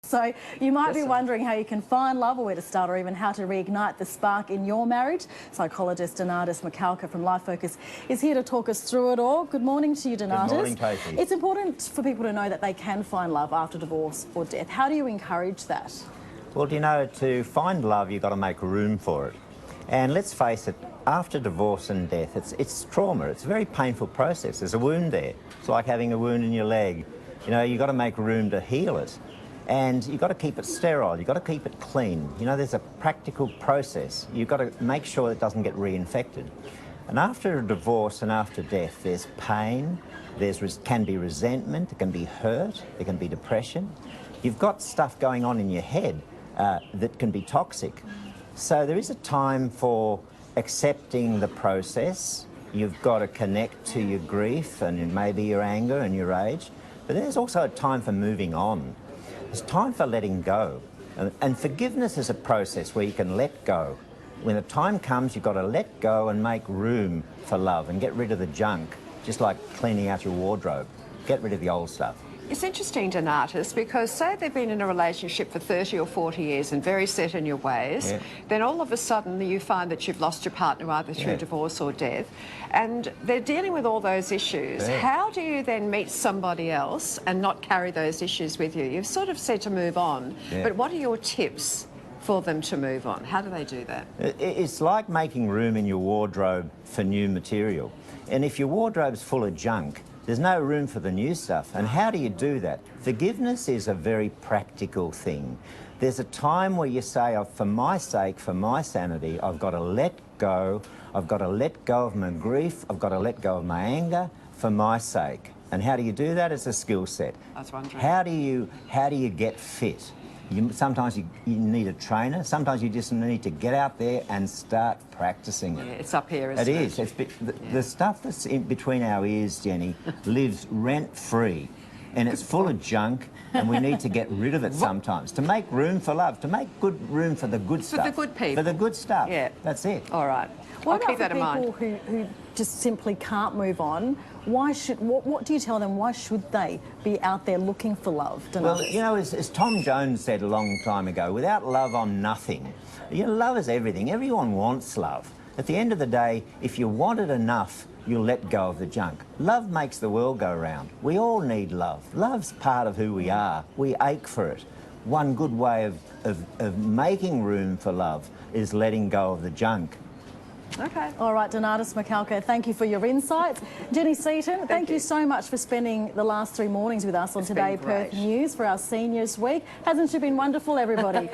So you might be wondering how you can find love, or where to start, or even how to reignite the spark in your marriage. Psychologist Donatus Michalka from Life Focus is here to talk us through it all. Good morning to you, Donatus. Good morning, Casey. It's important for people to know that they can find love after divorce or death. How do you encourage that? Well, you know, to find love, you've got to make room for it. And let's face it, after divorce and death, it's trauma. It's a very painful process. There's a wound there. It's like having a wound in your leg. You know, you've got to make room to heal it. And you've got to keep it sterile, you've got to keep it clean. You know, there's a practical process. You've got to make sure it doesn't get reinfected. And after a divorce and after death, there's pain, can be resentment, there can be hurt, there can be depression. You've got stuff going on in your head that can be toxic. So there is a time for accepting the process. You've got to connect to your grief and maybe your anger and your rage. But there's also a time for moving on. It's time for letting go. And forgiveness is a process where you can let go. When the time comes, you've got to let go and make room for love and get rid of the junk, just like cleaning out your wardrobe. Get rid of the old stuff. It's interesting, Donatus, because say they've been in a relationship for 30 or 40 years and very set in your ways, then all of a sudden you find that you've lost your partner either through divorce or death, and they're dealing with all those issues. How do you then meet somebody else and not carry those issues with you? You've sort of said to move on, but what are your tips for them to move on? How do they do that? It's like making room in your wardrobe for new material. And if your wardrobe's full of junk, there's no room for the new stuff. And how do you do that? Forgiveness is a very practical thing. There's a time where you say, for my sake, for my sanity, I've got to let go. I've got to let go of my grief. I've got to let go of my anger for my sake. And how do you do that? It's a skill set. I was wondering. How do you get fit? Sometimes you need a trainer. Sometimes you just need to get out there and start practicing it. Yeah, it's up here, isn't it? It is. The stuff that's in between our ears, Jenny, lives rent-free. And it's full of junk, and we need to get rid of it sometimes to make room for love, to make good room for the good stuff. For the good people. For the good stuff. Yeah. That's it. All right. What I'll keep that in about mind. for people who just simply can't move on? What do you tell them? Why should they be out there looking for love? Well, you know, as Tom Jones said a long time ago, without love, I'm nothing. You know, love is everything. Everyone wants love. At the end of the day, if you want it enough, you'll let go of the junk. Love makes the world go round. We all need love. Love's part of who we are. We ache for it. One good way of making room for love is letting go of the junk. Okay. All right, Donatus Michalka, thank you for your insights. Jenny Seaton, thank you so much for spending the last 3 mornings with us on Today Perth News for our Seniors Week. Hasn't she been wonderful, everybody?